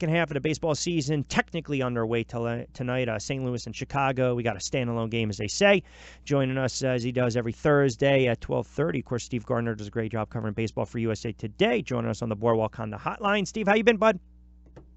half of the baseball season technically underway tonight. St. Louis and Chicago. We got a standalone game, as they say. Joining us as he does every Thursday at 12:30. Of course, Steve Gardner does a great job covering baseball for USA Today. Joining us on the Boardwalk Honda Hotline. Steve, how you been, bud?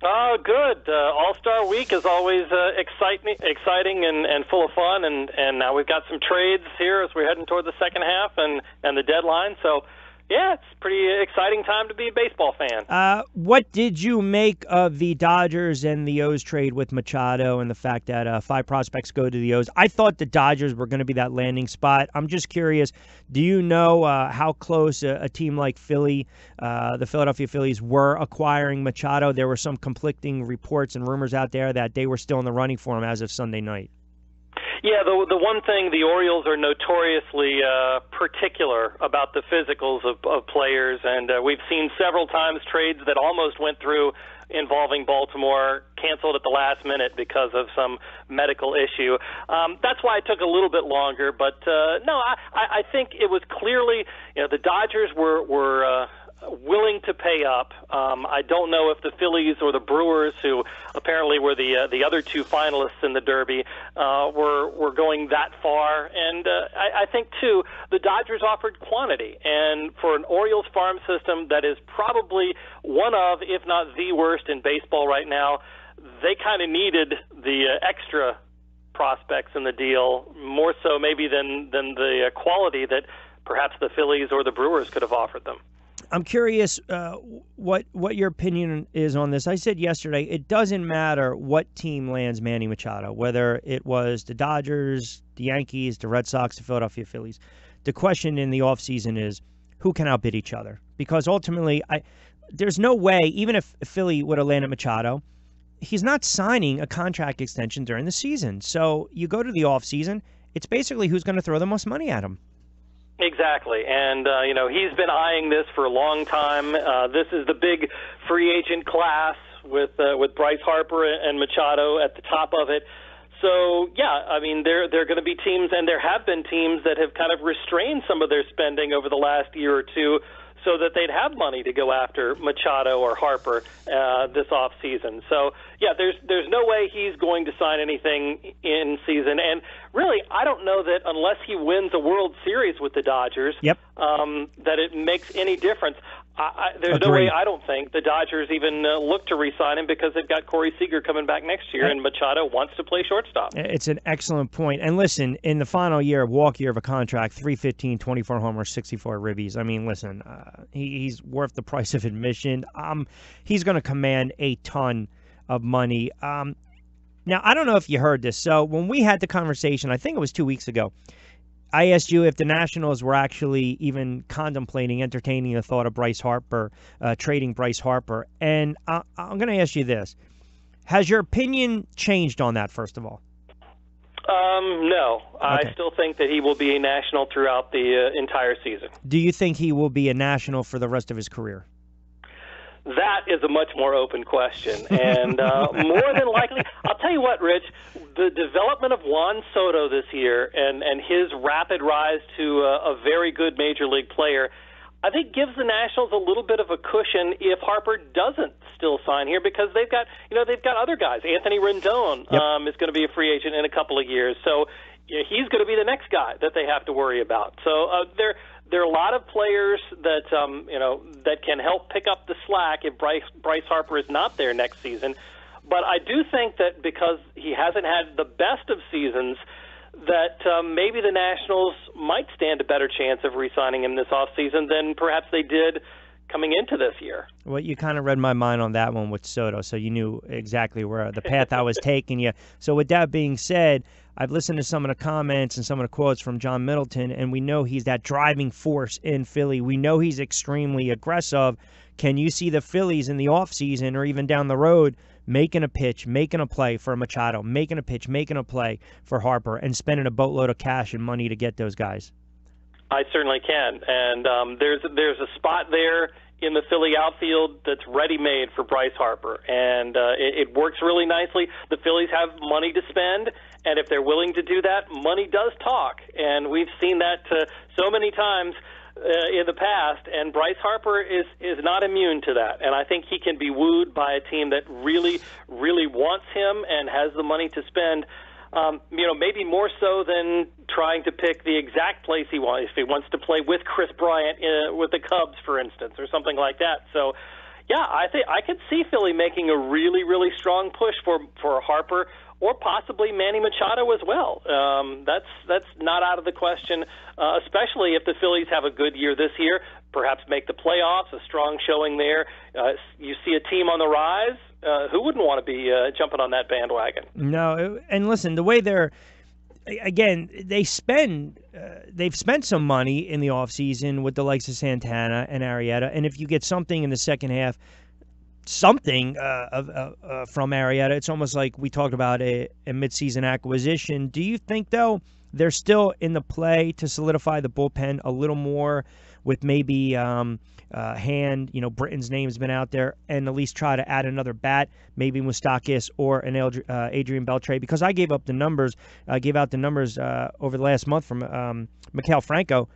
Oh, good. All-Star Week is always exciting and full of fun, and now we've got some trades here as we're heading toward the second half and the deadline. So, yeah, it's a pretty exciting time to be a baseball fan. What did you make of the Dodgers and the O's trade with Machado and the fact that 5 prospects go to the O's? I thought the Dodgers were going to be that landing spot. I'm just curious, do you know how close a team like Philly, the Philadelphia Phillies, were acquiring Machado? There were some conflicting reports and rumors out there that they were still in the running for him as of Sunday night. Yeah, the one thing, the Orioles are notoriously particular about the physicals of players, and we've seen several times trades that almost went through involving Baltimore, canceled at the last minute because of some medical issue. That's why it took a little bit longer, but no, I think it was clearly, the Dodgers were willing to pay up. I don't know if the Phillies or the Brewers, who apparently were the other 2 finalists in the Derby, were going that far. And I think, too, the Dodgers offered quantity. And for an Orioles farm system that is probably one of, if not the worst in baseball right now, they kind of needed the extra prospects in the deal, more so maybe than the quality that perhaps the Phillies or the Brewers could have offered them. I'm curious what your opinion is on this. I said yesterday, it doesn't matter what team lands Manny Machado, whether it was the Dodgers, the Yankees, the Red Sox, the Philadelphia Phillies. The question in the offseason is who can outbid each other? Because ultimately, there's no way, even if Philly would have landed Machado, he's not signing a contract extension during the season. So you go to the offseason, it's basically who's going to throw the most money at him. Exactly, and he's been eyeing this for a long time. This is the big free agent class with Bryce Harper and Machado at the top of it. So yeah, I mean there are going to be teams, and there have been teams that have kind of restrained some of their spending over the last year or two, so that they'd have money to go after Machado or Harper this off season. So yeah, there's no way he's going to sign anything in season. And really, I don't know that unless he wins a World Series with the Dodgers, that it makes any difference. There's no way, I don't think, the Dodgers even look to re-sign him because they've got Corey Seager coming back next year, and Machado wants to play shortstop. It's an excellent point. And listen, in the final walk year of a contract, 315, 24 homers, 64 ribbies. I mean, listen, he's worth the price of admission. He's going to command a ton of money. Now, I don't know if you heard this. So when we had the conversation, I think it was 2 weeks ago, I asked you if the Nationals were actually even contemplating, entertaining the thought of Bryce Harper, trading Bryce Harper. And I'm going to ask you this. Has your opinion changed on that, first of all? No. Okay. I still think that he will be a National throughout the entire season. Do you think he will be a National for the rest of his career? That is a much more open question, and more than likely, I'll tell you what, Rich, the development of Juan Soto this year and his rapid rise to a very good major league player, I think gives the Nationals a little bit of a cushion if Harper doesn't still sign here, because they've got other guys. Anthony Rendon is going to be a free agent in a couple of years, so he's going to be the next guy that they have to worry about. So there are a lot of players that that can help pick up the slack if Bryce Harper is not there next season. But I do think that because he hasn't had the best of seasons, that maybe the Nationals might stand a better chance of re-signing him this offseason than perhaps they did coming into this year. Well, you kind of read my mind on that one with Soto, so you knew exactly where the path I was taking you. So with that being said, I've listened to some of the comments and some of the quotes from John Middleton, and we know he's that driving force in Philly. We know he's extremely aggressive. Can you see the Phillies in the offseason or even down the road making a pitch, making a play for Machado, making a pitch, making a play for Harper, and spending a boatload of cash and money to get those guys? I certainly can, and there's a spot there in the Philly outfield that's ready-made for Bryce Harper, and it works really nicely. The Phillies have money to spend, and if they're willing to do that, money does talk, and we've seen that so many times. in the past, and Bryce Harper is not immune to that. And I think he can be wooed by a team that really, really wants him and has the money to spend. Maybe more so than trying to pick the exact place he wants. If he wants to play with Chris Bryant with the Cubs, for instance, or something like that. So, yeah, I think I could see Philly making a really, really strong push for Harper, or possibly Manny Machado as well. That's not out of the question, especially if the Phillies have a good year this year, perhaps make the playoffs, a strong showing there. You see a team on the rise. Who wouldn't want to be jumping on that bandwagon? No, and listen, the way they've spent some money in the offseason with the likes of Santana and Arrieta, and if you get something in the second half, from Arrieta, it's almost like we talked about a midseason acquisition. Do you think, though, they're still in the play to solidify the bullpen a little more with maybe Hand? Britton's name has been out there, and at least try to add another bat, maybe Moustakas or an Adrian Beltre, because I gave out the numbers over the last month from Miguel Franco.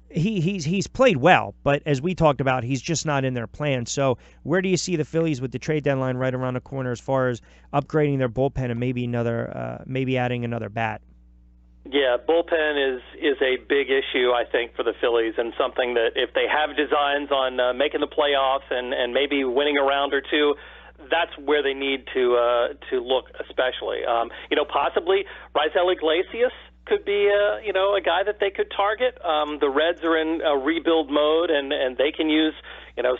He's played well, but as we talked about, he's just not in their plan. So where do you see the Phillies with the trade deadline right around the corner as far as upgrading their bullpen and maybe adding another bat? Yeah, bullpen is a big issue, I think, for the Phillies, and something that if they have designs on making the playoffs and maybe winning a round or two, that's where they need to look, especially. Possibly Raisel Iglesias could be a guy that they could target. The Reds are in a rebuild mode, and they can use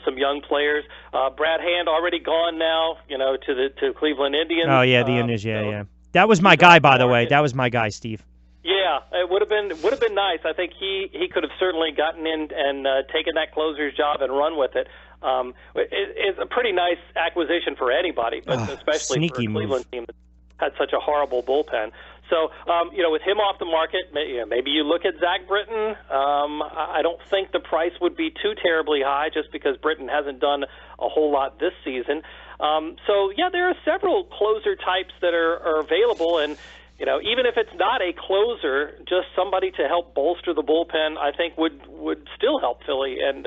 some young players. Brad Hand already gone now, to Cleveland Indians. Oh yeah, the Indians. Yeah. That was my guy, by the way. That was my guy, Steve. Yeah, it would have been nice. I think he could have certainly gotten in and taken that closer's job and run with it. It's a pretty nice acquisition for anybody, but especially for a Cleveland team that had such a horrible bullpen. So, with him off the market, maybe you look at Zach Britton. I don't think the price would be too terribly high just because Britton hasn't done a whole lot this season. There are several closer types that are available, and even if it's not a closer, just somebody to help bolster the bullpen, I think would still help Philly and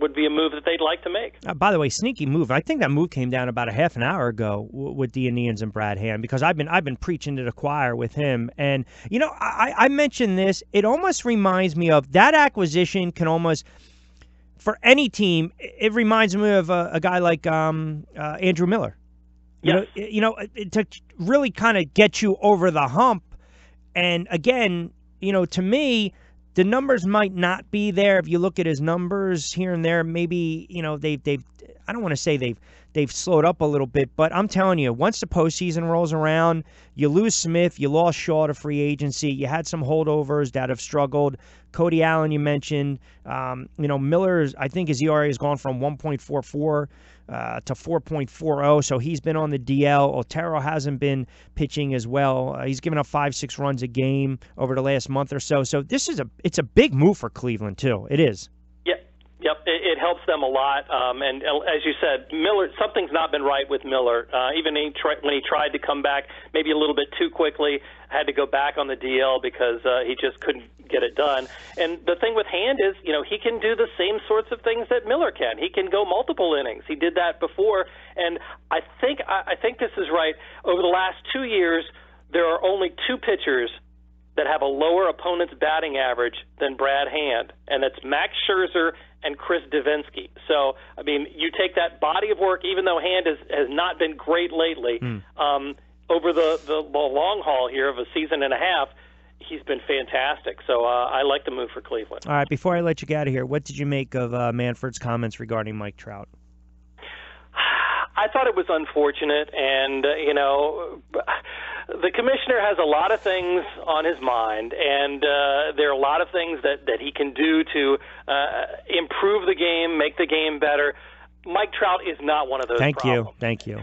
would be a move that they'd like to make. By the way, sneaky move. I think that move came down about a half an hour ago with the Indians and Brad Hand, because I've been preaching to the choir with him. And I mentioned this. It almost reminds me of that acquisition. Can almost, for any team, it reminds me of a guy like Andrew Miller. Yes. To really kind of get you over the hump. And again, to me, the numbers might not be there. If you look at his numbers here and there, maybe, they've I don't want to say they've slowed up a little bit, but I'm telling you, once the postseason rolls around, you lose Smith, you lost Shaw to free agency, you had some holdovers that have struggled. Cody Allen, you mentioned. Miller's, I think his ERA has gone from 1.44 to 4.40, so he's been on the DL. Otero hasn't been pitching as well. He's given up 5-6 runs a game over the last month or so. So it's a big move for Cleveland too. It is. Yep, it helps them a lot. And as you said, Miller, something's not been right with Miller. Even when he tried to come back maybe a little bit too quickly, had to go back on the DL because he just couldn't get it done. And the thing with Hand is, he can do the same sorts of things that Miller can. He can go multiple innings. He did that before. And I think this is right. Over the last 2 years, there are only two pitchers that have a lower opponent's batting average than Brad Hand, and that's Max Scherzer and Chris Davinsky. So, you take that body of work, even though Hand has not been great lately, over the long haul here of a season and a half, he's been fantastic. So I like the move for Cleveland. All right, before I let you get out of here, what did you make of Manfred's comments regarding Mike Trout? I thought it was unfortunate, and, the commissioner has a lot of things on his mind, and there are a lot of things that he can do to improve the game, make the game better. Mike Trout is not one of those problems. Thank you.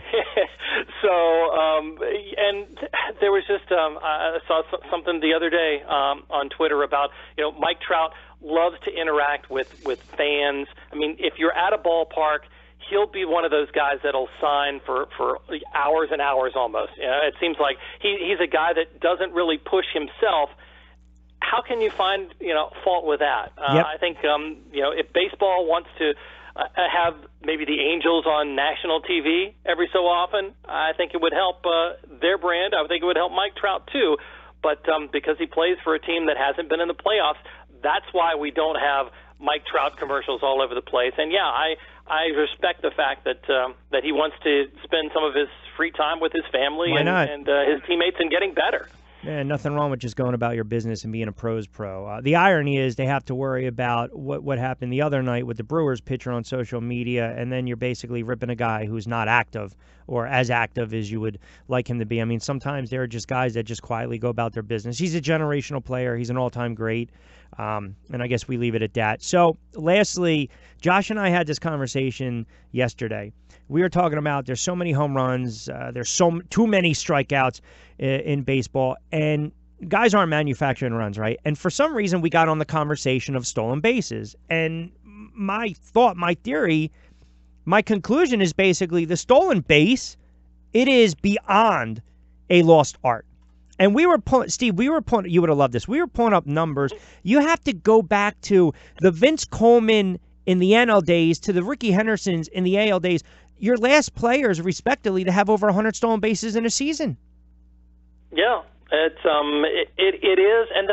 So, and there was just, I saw something the other day on Twitter about, Mike Trout loves to interact with fans. If you're at a ballpark, he'll be one of those guys that'll sign for hours and hours almost. It seems like he's a guy that doesn't really push himself. how can you find fault with that? Yep. I think if baseball wants to have maybe the Angels on national TV every so often, I think it would help their brand. I think it would help Mike Trout too. But because he plays for a team that hasn't been in the playoffs, that's why we don't have Mike Trout commercials all over the place. And yeah, I respect the fact that he wants to spend some of his free time with his family and his teammates and getting better. Man, nothing wrong with just going about your business and being a pro's pro. The irony is they have to worry about what happened the other night with the Brewers pitcher on social media, and then you're basically ripping a guy who's not active or as active as you would like him to be. I mean, sometimes there are just guys that just quietly go about their business. He's a generational player. He's an all-time great, and I guess we leave it at that. So, lastly, Josh and I had this conversation yesterday. We were talking about there's so many home runs, there's too many strikeouts in baseball, and guys aren't manufacturing runs, right? And for some reason, we got on the conversation of stolen bases. And my theory, my conclusion is basically the stolen base, it is beyond a lost art. And we were pulling, Steve, you would have loved this. We were pulling up numbers. You have to go back to the Vince Coleman in the NL days to the Ricky Hendersons in the AL days. Your last players, respectively, to have over 100 stolen bases in a season. Yeah, it is, and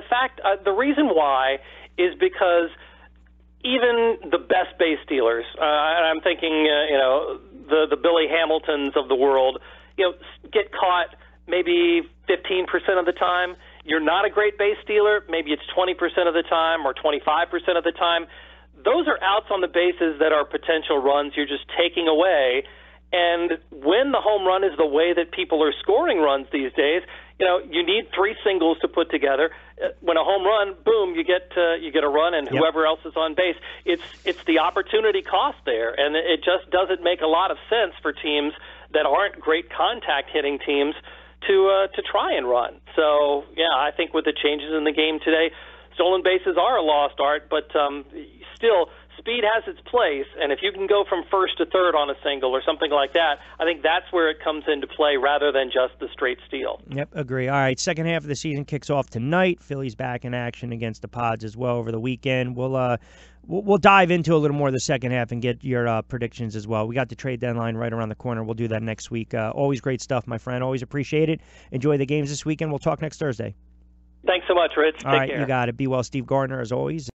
the reason why is because even the best base stealers, and I'm thinking, the Billy Hamiltons of the world, get caught maybe 15% of the time. You're not a great base stealer, maybe it's 20% of the time or 25% of the time. Those are outs on the bases that are potential runs you're just taking away. And when the home run is the way that people are scoring runs these days, you need 3 singles to put together. When a home run, boom, you get a run, and whoever else is on base. It's the opportunity cost there, and it just doesn't make a lot of sense for teams that aren't great contact hitting teams to try and run. So yeah, I think with the changes in the game today, stolen bases are a lost art, but still, speed has its place, and if you can go from first to third on a single or something like that, I think that's where it comes into play rather than just the straight steal. Yep, agree. All right, second half of the season kicks off tonight. Phillies back in action against the Pods as well over the weekend. We'll dive into a little more of the second half and get your predictions as well. We got the trade deadline right around the corner. We'll do that next week. Always great stuff, my friend. Always appreciate it. Enjoy the games this weekend. We'll talk next Thursday. Thanks so much, Rich. Take care. You got it. Be well, Steve Gardner, as always.